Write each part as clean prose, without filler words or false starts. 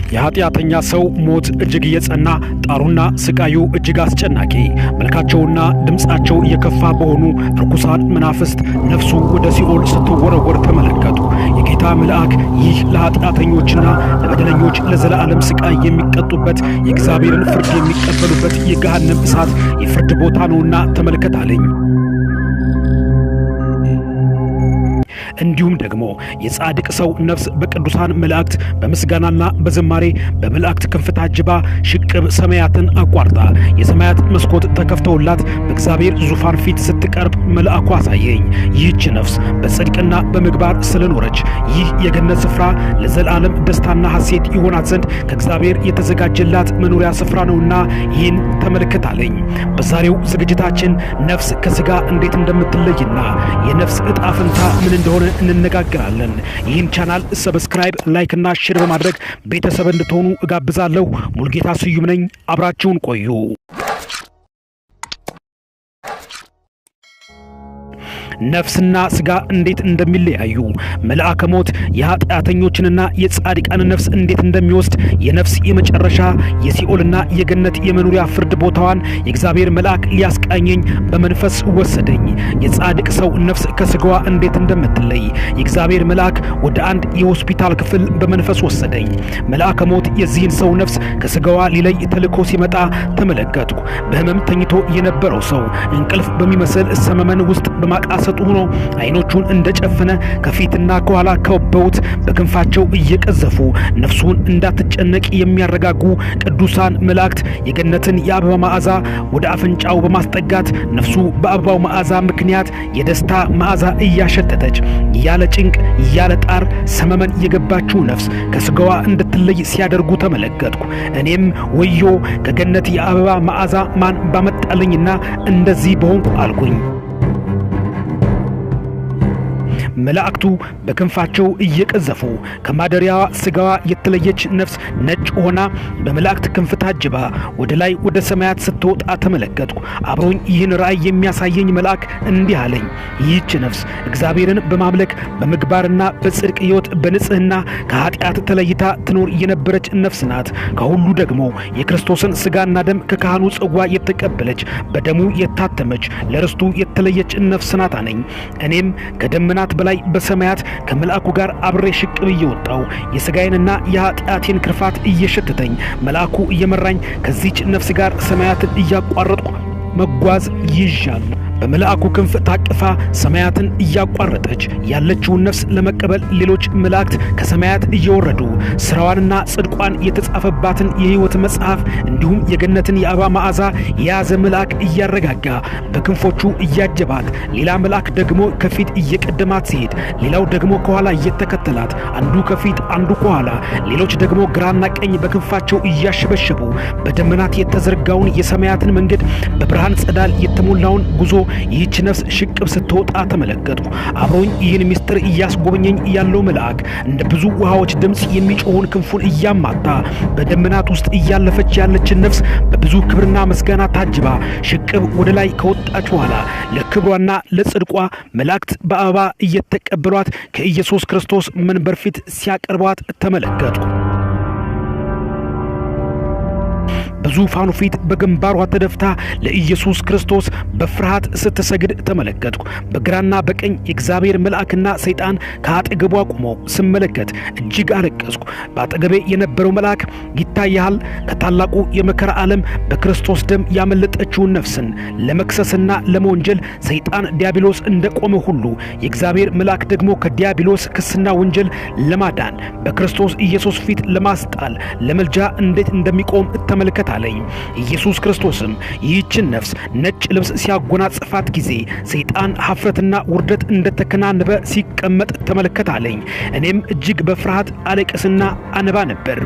የኃጢአተኛ ሰው ሞት እጅግ የጸና ጣሩና ስቃዩ እጅግ አስጨናቂ መልካቸውና ድምጻቸው የከፋ በሆኑ ርኩሳን መናፍስት ነፍሱ ወደ ሲኦል ስትወረወር ተመለከቱ። የጌታ መልአክ ይህ ለኃጢአተኞችና ለበደለኞች ለዘላለም ስቃይ የሚቀጡበት የእግዚአብሔርን ፍርድ የሚቀበሉበት የገሃነም እሳት የፍርድ ቦታ ነውና ተመልከታለኝ። እንዲሁም ደግሞ የጻድቅ ሰው ነፍስ በቅዱሳን መላእክት በምስጋናና በዝማሬ በመላእክት ክንፍ ታጅባ ሽቅብ ሰማያትን አቋርጣ የሰማያት መስኮት ተከፍተውላት በእግዚአብሔር ዙፋን ፊት ስትቀርብ መልአኩ አሳየኝ። ይህች ነፍስ በጽድቅና በምግባር ስለኖረች ይህ የገነት ስፍራ ለዘላለም ደስታና ሐሴት ይሆናት ዘንድ ከእግዚአብሔር የተዘጋጀላት መኖሪያ ስፍራ ነውና ይህን ተመልከታለኝ። በዛሬው ዝግጅታችን ነፍስ ከስጋ እንዴት እንደምትለይና የነፍስ ዕጣ ፈንታ ምን እንደሆነ እንነጋገራለን። ይህን ቻናል ሰብስክራይብ፣ ላይክ እና ሼር በማድረግ ቤተሰብ እንድትሆኑ እጋብዛለሁ። ሙልጌታ ስዩም ነኝ። አብራችሁን ቆዩ። ነፍስና ስጋ እንዴት እንደሚለያዩ መልአከ ሞት የኃጢአተኞችንና የጻድቃን ነፍስ እንዴት እንደሚወስድ የነፍስ የመጨረሻ የሲኦልና የገነት የመኖሪያ ፍርድ ቦታዋን የእግዚአብሔር መልአክ ሊያስቃኘኝ በመንፈስ ወሰደኝ። የጻድቅ ሰው ነፍስ ከስጋዋ እንዴት እንደምትለይ የእግዚአብሔር መልአክ ወደ አንድ የሆስፒታል ክፍል በመንፈስ ወሰደኝ። መልአከ ሞት የዚህን ሰው ነፍስ ከስጋዋ ሊለይ ተልኮ ሲመጣ ተመለከትኩ። በህመም ተኝቶ የነበረው ሰው እንቅልፍ በሚመስል ሰመመን ውስጥ በማቃሰ ሆኖ አይኖቹን እንደጨፈነ ከፊትና ከኋላ ከበውት በክንፋቸው እየቀዘፉ ነፍሱን እንዳትጨነቅ የሚያረጋጉ ቅዱሳን መላእክት የገነትን የአበባ መዓዛ ወደ አፍንጫው በማስጠጋት ነፍሱ በአበባው መዓዛ ምክንያት የደስታ መዓዛ እያሸተተች ያለ ጭንቅ ያለ ጣር ሰመመን የገባችው ነፍስ ከስጋዋ እንድትለይ ሲያደርጉ ተመለከትኩ። እኔም ወዮ ከገነት የአበባ መዓዛ ማን ባመጣልኝና እንደዚህ በሆንኩ አልኩኝ። መላእክቱ በክንፋቸው እየቀዘፉ ከማደሪያዋ ስጋዋ የተለየች ነፍስ ነጭ ሆና በመላእክት ክንፍ ታጅባ ወደ ላይ ወደ ሰማያት ስትወጣ ተመለከትኩ። አብሮኝ ይህን ራእይ የሚያሳየኝ መልአክ እንዲህ አለኝ፣ ይህች ነፍስ እግዚአብሔርን በማምለክ በምግባርና በጽድቅ ሕይወት በንጽህና ከኃጢአት ተለይታ ትኖር የነበረች ነፍስ ናት። ከሁሉ ደግሞ የክርስቶስን ስጋና ደም ከካህኑ ጽዋ የተቀበለች በደሙ የታተመች ለርስቱ የተለየች ነፍስ ናት አለኝ። እኔም ከደመናት በላይ በሰማያት ከመልአኩ ጋር አብሬ ሽቅብ እየወጣው የስጋዬንና የኃጢአቴን ክርፋት እየሸተተኝ መልአኩ እየመራኝ ከዚህች ነፍስ ጋር ሰማያትን እያቋረጥኩ መጓዝ ይዣለሁ። በመልአኩ ክንፍ ታቅፋ ሰማያትን እያቋረጠች ያለችውን ነፍስ ለመቀበል ሌሎች መላእክት ከሰማያት እየወረዱ ስራዋንና ጽድቋን የተጻፈባትን የሕይወት መጽሐፍ እንዲሁም የገነትን የአበባ መዓዛ የያዘ መልአክ እያረጋጋ በክንፎቹ እያጀባት፣ ሌላ መልአክ ደግሞ ከፊት እየቀደማት ሲሄድ፣ ሌላው ደግሞ ከኋላ እየተከተላት፣ አንዱ ከፊት አንዱ ከኋላ፣ ሌሎች ደግሞ ግራና ቀኝ በክንፋቸው እያሸበሸቡ በደመናት የተዘረጋውን የሰማያትን መንገድ በብርሃን ጸዳል የተሞላውን ጉዞ ይህች ነፍስ ሽቅብ ስትወጣ ተመለከትኩ። አብሮኝ ይህን ምስጢር እያስጎበኘኝ ያለው መልአክ እንደ ብዙ ውሃዎች ድምፅ የሚጮኸውን ክንፉን እያማታ በደመናት ውስጥ እያለፈች ያለችን ነፍስ በብዙ ክብርና ምስጋና ታጅባ ሽቅብ ወደ ላይ ከወጣች በኋላ ለክብሯና ለጽድቋ መላእክት በአበባ እየተቀበሏት ከኢየሱስ ክርስቶስ መንበር ፊት ሲያቀርቧት ተመለከትኩ። በዙፋኑ ፊት በግንባሯ ተደፍታ ለኢየሱስ ክርስቶስ በፍርሃት ስትሰግድ ተመለከትኩ። በግራና በቀኝ የእግዚአብሔር መልአክና ሰይጣን ከአጠገቧ ቆመው ስመለከት እጅግ አለቀስኩ። በአጠገቤ የነበረው መልአክ ይታያል ከታላቁ የመከራ ዓለም በክርስቶስ ደም ያመለጠችውን ነፍስን ለመክሰስና ለመወንጀል ሰይጣን ዲያብሎስ እንደቆመ ሁሉ የእግዚአብሔር መልአክ ደግሞ ከዲያብሎስ ክስና ወንጀል ለማዳን በክርስቶስ ኢየሱስ ፊት ለማስጣል ለመልጃ እንዴት እንደሚቆም ተመልከታለኝ። ኢየሱስ ክርስቶስም ይህችን ነፍስ ነጭ ልብስ ሲያጎናጽፋት ጊዜ ሰይጣን ሀፍረትና ውርደት እንደተከናነበ ሲቀመጥ ተመልከታለኝ። እኔም እጅግ በፍርሃት አለቅስና አነባ ነበር።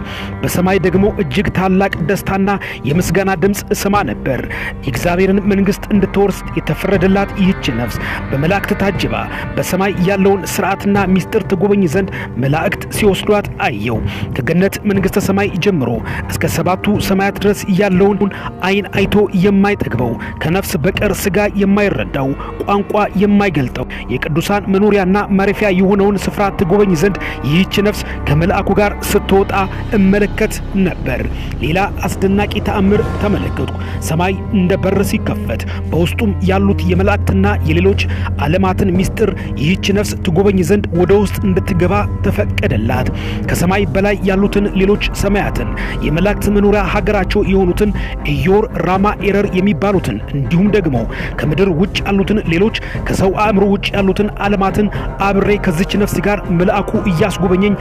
በሰማይ ደግሞ እጅግ ታላቅ ደስታና የምስጋና ድምፅ እሰማ ነበር። የእግዚአብሔርን መንግሥት እንድትወርስ የተፈረደላት ይህች ነፍስ በመላእክት ታጅባ በሰማይ ያለውን ሥርዓትና ሚስጥር ትጎበኝ ዘንድ መላእክት ሲወስዷት አየው። ከገነት መንግሥተ ሰማይ ጀምሮ እስከ ሰባቱ ሰማያት ድረስ ያለውን አይን አይቶ የማይጠግበው ከነፍስ በቀር ስጋ የማይረዳው ቋንቋ የማይገልጠው የቅዱሳን መኖሪያና ማረፊያ የሆነውን ስፍራ ትጎበኝ ዘንድ ይህች ነፍስ ከመልአኩ ጋር ስትወጣ እመለከት ነበር። ሌላ አስደናቂ ተአምር ተመለከትኩ። ሰማይ እንደ በር ሲከፈት በውስጡም ያሉት የመላእክትና የሌሎች ዓለማትን ምስጢር ይህች ነፍስ ትጎበኝ ዘንድ ወደ ውስጥ እንድትገባ ተፈቀደላት። ከሰማይ በላይ ያሉትን ሌሎች ሰማያትን የመላእክት መኖሪያ ሀገራቸው የሆኑትን ኢዮር፣ ራማ፣ ኤረር የሚባሉትን እንዲሁም ደግሞ ከምድር ውጭ ያሉትን ሌሎች ከሰው አእምሮ ውጭ ያሉትን ዓለማትን አብሬ ከዚች ነፍስ ጋር መልአኩ እያስጎበኘኝ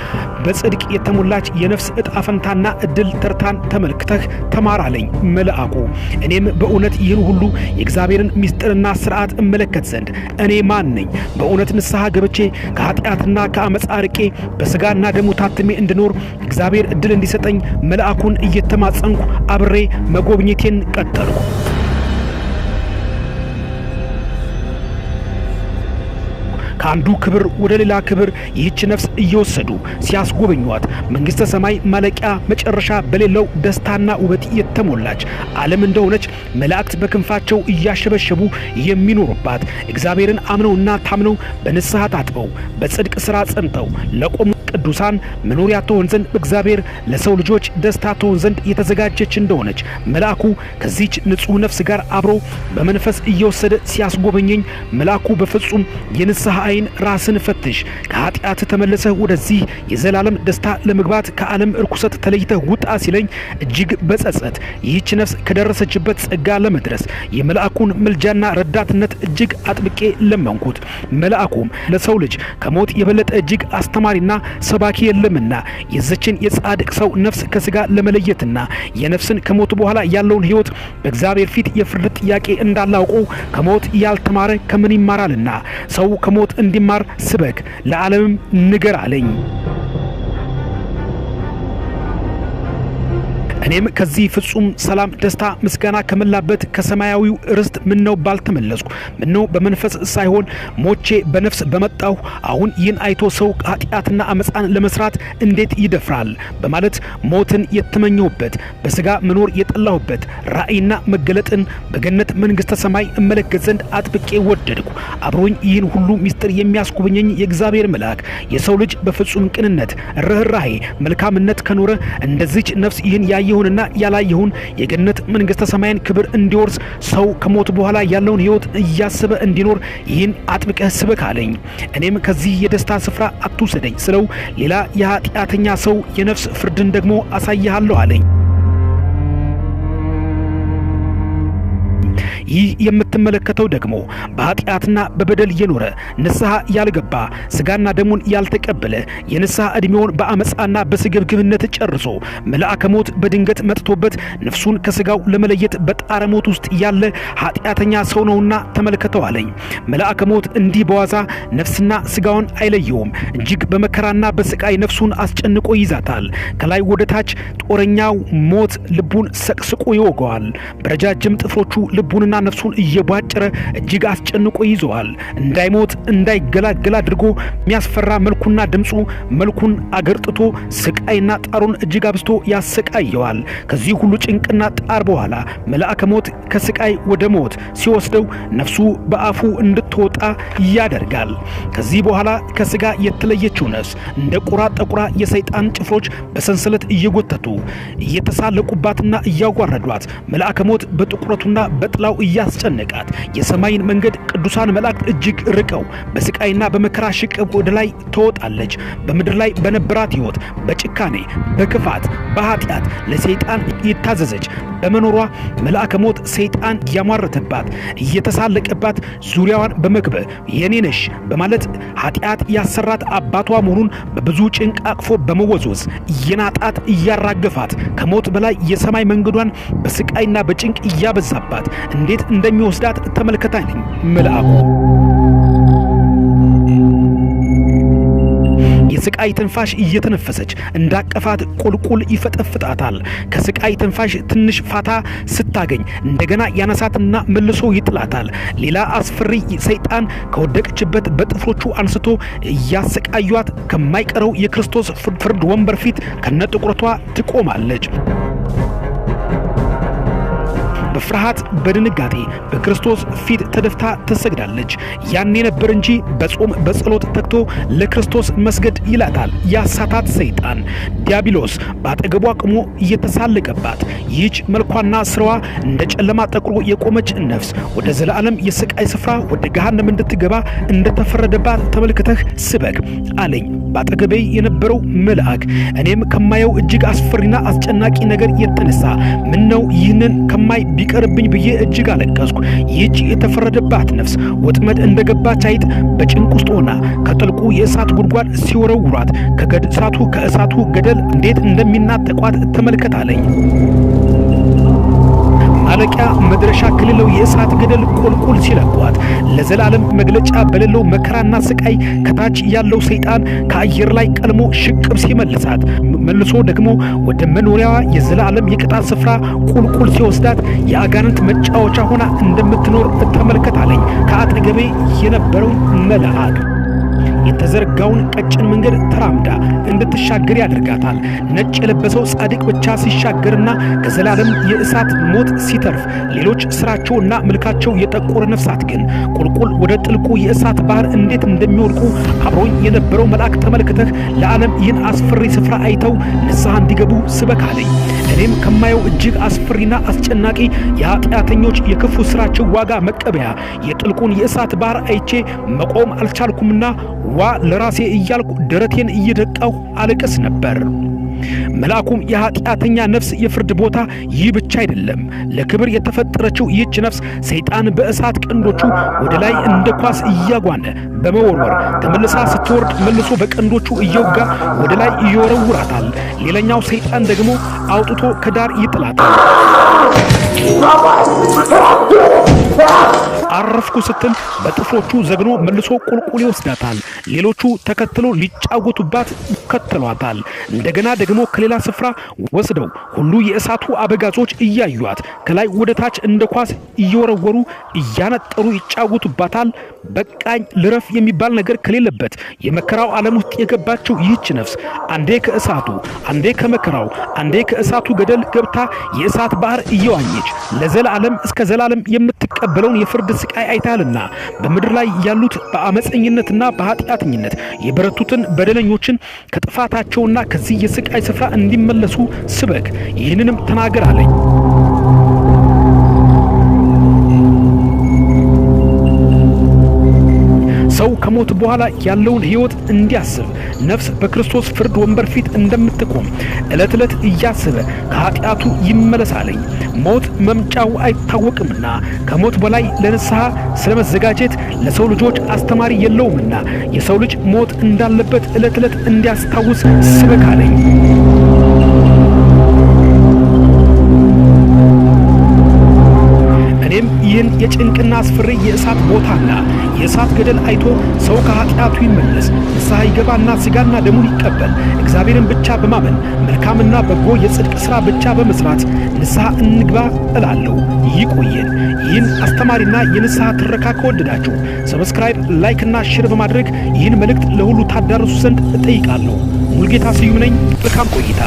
በጽድቅ የተሞላች የነፍስ ዕጣፈንታና እድል ተርታን ተመልክተህ ተማራለኝ መልአኩ። እኔም በእውነት ይህን ሁሉ የእግዚአብሔርን ምስጢርና ሥርዓት እመለከት ዘንድ እኔ ማን ነኝ? በእውነት ንስሐ ገብቼ ከኃጢአትና ከአመፃ ርቄ በሥጋና ደሙ ታትሜ እንድኖር እግዚአብሔር እድል እንዲሰጠኝ መልአኩን እየተማጸንኩ አብሬ መጎብኘቴን ቀጠልኩ። ከአንዱ ክብር ወደ ሌላ ክብር ይህች ነፍስ እየወሰዱ ሲያስጎበኟት መንግስተ ሰማይ ማለቂያ መጨረሻ በሌለው ደስታና ውበት የተሞላች ዓለም እንደሆነች መላእክት በክንፋቸው እያሸበሸቡ የሚኖሩባት እግዚአብሔርን አምነውና ታምነው በንስሐ ታጥበው በጽድቅ ሥራ ጸንተው ለቆሙ ቅዱሳን መኖሪያ ትሆን ዘንድ በእግዚአብሔር ለሰው ልጆች ደስታ ትሆን ዘንድ የተዘጋጀች እንደሆነች መልአኩ ከዚች ንጹሕ ነፍስ ጋር አብሮ በመንፈስ እየወሰደ ሲያስጎበኘኝ መልአኩ በፍጹም የንስሐ አይን ራስን ፈትሽ፣ ከኃጢአት ተመለሰህ ወደዚህ የዘላለም ደስታ ለመግባት ከዓለም እርኩሰት ተለይተህ ውጣ ሲለኝ እጅግ በጸጸት ይህች ነፍስ ከደረሰችበት ጸጋ ለመድረስ የመልአኩን ምልጃና ረዳትነት እጅግ አጥብቄ ለመንኩት። መልአኩም ለሰው ልጅ ከሞት የበለጠ እጅግ አስተማሪና ሰባኪ የለምና የዘችን የጻድቅ ሰው ነፍስ ከስጋ ለመለየትና የነፍስን ከሞት በኋላ ያለውን ሕይወት በእግዚአብሔር ፊት የፍርድ ጥያቄ እንዳላውቁ ከሞት ያልተማረ ከምን ይማራልና ሰው ከሞት እንዲማር ስበክ ለዓለምም ንገር አለኝ። እኔም ከዚህ ፍጹም ሰላም ደስታ ምስጋና ከመላበት ከሰማያዊው ርስት ምነው ባልተመለስኩ፣ ምነው በመንፈስ ሳይሆን ሞቼ በነፍስ በመጣሁ። አሁን ይህን አይቶ ሰው ኃጢአትና አመፃን ለመስራት እንዴት ይደፍራል በማለት ሞትን የተመኘሁበት በስጋ መኖር የጠላሁበት ራእይና መገለጥን በገነት መንግስተ ሰማይ እመለከት ዘንድ አጥብቄ ወደድኩ። አብሮኝ ይህን ሁሉ ምስጢር የሚያስጎበኘኝ የእግዚአብሔር መልአክ የሰው ልጅ በፍጹም ቅንነት፣ ርህራሄ፣ መልካምነት ከኖረ እንደዚች ነፍስ ይህን ያየሁንና ያላየሁን የገነት መንግስተ ሰማይን ክብር እንዲወርስ ሰው ከሞት በኋላ ያለውን ሕይወት እያሰበ እንዲኖር ይህን አጥብቀህ ስበክ አለኝ። እኔም ከዚህ የደስታ ስፍራ አትውሰደኝ ስለው ሌላ የኃጢአተኛ ሰው የነፍስ ፍርድን ደግሞ አሳይሃለሁ አለኝ። ይህ የምትመለከተው ደግሞ በኃጢአትና በበደል የኖረ ንስሐ ያልገባ ስጋና ደሙን ያልተቀበለ የንስሐ ዕድሜውን በአመፃና በስግብግብነት ጨርሶ መልአከ ሞት በድንገት መጥቶበት ነፍሱን ከስጋው ለመለየት በጣረ ሞት ውስጥ ያለ ኃጢአተኛ ሰው ነውና ተመልከተው አለኝ። መልአከ ሞት እንዲህ በዋዛ ነፍስና ስጋውን አይለየውም። እጅግ በመከራና በስቃይ ነፍሱን አስጨንቆ ይዛታል። ከላይ ወደ ታች ጦረኛው ሞት ልቡን ሰቅስቆ ይወገዋል። በረጃጅም ጥፍሮቹ ልቡንና ነፍሱን እየቧጨረ እጅግ አስጨንቆ ይዘዋል። እንዳይሞት እንዳይገላገል አድርጎ የሚያስፈራ መልኩና ድምፁ መልኩን አገርጥቶ ስቃይና ጣሩን እጅግ አብስቶ ያሰቃየዋል። ከዚህ ሁሉ ጭንቅና ጣር በኋላ መልአከ ሞት ከስቃይ ወደ ሞት ሲወስደው ነፍሱ በአፉ እንድትወጣ ያደርጋል። ከዚህ በኋላ ከስጋ የተለየችው ነፍስ እንደ ቁራ ጠቁራ የሰይጣን ጭፍሮች በሰንሰለት እየጎተቱ እየተሳለቁባትና እያጓረዷት መልአከ ሞት በጥቁረቱና በጥላው እያስጨነቃት የሰማይን መንገድ ቅዱሳን መላእክት እጅግ ርቀው በስቃይና በመከራ ሽቅብ ወደ ላይ ተወጣለች። በምድር ላይ በነበራት ሕይወት በጭካኔ በክፋት በኃጢአት ለሰይጣን የታዘዘች በመኖሯ መልአከ ሞት ሰይጣን ያሟረተባት እየተሳለቀባት ዙሪያዋን በመክበብ የኔ ነሽ በማለት ኃጢአት ያሰራት አባቷ መሆኑን በብዙ ጭንቅ አቅፎ በመወዝወዝ እየናጣት እያራገፋት ከሞት በላይ የሰማይ መንገዷን በስቃይና በጭንቅ እያበዛባት እንዴት እንደሚወስዳት ተመልከታኝ መልአኩ። የስቃይ ትንፋሽ እየተነፈሰች እንዳቀፋት ቁልቁል ይፈጠፍጣታል። ከስቃይ ትንፋሽ ትንሽ ፋታ ስታገኝ እንደገና ያነሳትና መልሶ ይጥላታል። ሌላ አስፈሪ ሰይጣን ከወደቀችበት በጥፍሮቹ አንስቶ እያሰቃዩት ከማይቀረው የክርስቶስ ፍርድ ወንበር ፊት ከነጥቁረቷ ትቆማለች። በፍርሃት በድንጋጤ በክርስቶስ ፊት ተደፍታ ትሰግዳለች። ያኔ ነበር እንጂ በጾም በጸሎት ተግቶ ለክርስቶስ መስገድ ይላታል ያሳታት ሰይጣን ዲያብሎስ ባጠገቧ ቆሞ እየተሳለቀባት ይህች መልኳና ስራዋ እንደ ጨለማ ጠቁሮ የቆመች ነፍስ ወደ ዘላለም የስቃይ ስፍራ ወደ ገሃነም እንድትገባ እንደተፈረደባት ተመልክተህ ስበክ አለኝ ባጠገቤ የነበረው መልአክ። እኔም ከማየው እጅግ አስፈሪና አስጨናቂ ነገር የተነሳ ምን ነው ይህንን ከማይ ቢቀርብኝ ብዬ እጅግ አለቀስኩ። ይህች የተፈረደባት ነፍስ ወጥመድ እንደገባች አይጥ በጭንቅ ውስጥ ሆና ከጥልቁ የእሳት ጉድጓድ ሲወረውሯት ከእሳቱ ገደል እንዴት እንደሚናጠቋት ተመልከታለኝ። ማለቂያ መድረሻ ከሌለው የእሳት ገደል ቁልቁል ሲለቋት ለዘላለም መግለጫ በሌለው መከራና ስቃይ ከታች ያለው ሰይጣን ከአየር ላይ ቀልሞ ሽቅብ ሲመልሳት መልሶ ደግሞ ወደ መኖሪያዋ የዘላለም የቅጣት ስፍራ ቁልቁል ሲወስዳት የአጋንንት መጫወቻ ሆና እንደምትኖር ተመልከታለኝ ከአጠገቤ የነበረው መልአክ። የተዘረጋውን ቀጭን መንገድ ተራምዳ እንድትሻገር ያደርጋታል። ነጭ የለበሰው ጻድቅ ብቻ ሲሻገርና ከዘላለም የእሳት ሞት ሲተርፍ፣ ሌሎች ስራቸውና መልካቸው የጠቆረ ነፍሳት ግን ቁልቁል ወደ ጥልቁ የእሳት ባህር እንዴት እንደሚወድቁ አብሮኝ የነበረው መልአክ ተመልክተህ ለዓለም ይህን አስፈሪ ስፍራ አይተው ንስሐ እንዲገቡ ስበካለኝ። እኔም ከማየው እጅግ አስፈሪና አስጨናቂ የኃጢአተኞች የክፉ ስራቸው ዋጋ መቀበያ የጥልቁን የእሳት ባህር አይቼ መቆም አልቻልኩምና ዋ ለራሴ እያልኩ ደረቴን እየደቃሁ አለቅስ ነበር። መልአኩም የኃጢአተኛ ነፍስ የፍርድ ቦታ ይህ ብቻ አይደለም፣ ለክብር የተፈጠረችው ይህች ነፍስ ሰይጣን በእሳት ቀንዶቹ ወደ ላይ እንደ ኳስ እያጓነ በመወርወር ተመልሳ ስትወርድ መልሶ በቀንዶቹ እየወጋ ወደ ላይ ይወረውራታል። ሌላኛው ሰይጣን ደግሞ አውጥቶ ከዳር ይጥላታል። አረፍኩ ስትል በጥፍሮቹ ዘግኖ መልሶ ቁልቁል ይወስዳታል። ሌሎቹ ተከትሎ ሊጫወቱባት ይከተሏታል። እንደገና ደግሞ ከሌላ ስፍራ ወስደው ሁሉ የእሳቱ አበጋዞች እያዩት ከላይ ወደ ታች እንደ ኳስ እየወረወሩ እያነጠሩ ይጫወቱባታል። በቃኝ ልረፍ የሚባል ነገር ከሌለበት የመከራው ዓለም ውስጥ የገባችው ይህች ነፍስ አንዴ ከእሳቱ አንዴ ከመከራው አንዴ ከእሳቱ ገደል ገብታ የእሳት ባህር እየዋኘች ለዘላለም እስከ ዘላለም የምትቀበለውን የፍርድ ስቃይ አይታልና በምድር ላይ ያሉት በአመፀኝነትና በኃጢአተኝነት የበረቱትን በደለኞችን ከጥፋታቸውና ከዚህ የስቃይ ስፍራ እንዲመለሱ ስበክ፣ ይህንንም ተናገር አለኝ። ሰው ከሞት በኋላ ያለውን ሕይወት እንዲያስብ ነፍስ በክርስቶስ ፍርድ ወንበር ፊት እንደምትቆም ዕለት ዕለት እያሰበ ከኃጢአቱ ይመለሳለኝ። ሞት መምጫው አይታወቅምና ከሞት በላይ ለንስሐ ስለመዘጋጀት ለሰው ልጆች አስተማሪ የለውምና የሰው ልጅ ሞት እንዳለበት ዕለት ዕለት እንዲያስታውስ ስበካለኝ። እኔም ይህን የጭንቅና አስፈሪ የእሳት ቦታና የእሳት ገደል አይቶ ሰው ከኃጢአቱ ይመለስ ንስሐ ይገባና ሥጋና ደሙን ይቀበል እግዚአብሔርን ብቻ በማመን መልካምና በጎ የጽድቅ ሥራ ብቻ በመስራት ንስሐ እንግባ እላለሁ። ይቆየን። ይህን አስተማሪና የንስሐ ትረካ ከወደዳችሁ ሰብስክራይብ፣ ላይክ እና ሼር በማድረግ ይህን መልእክት ለሁሉ ታዳርሱ ዘንድ እጠይቃለሁ። ሙሉጌታ ስዩም ነኝ። መልካም ቆይታ።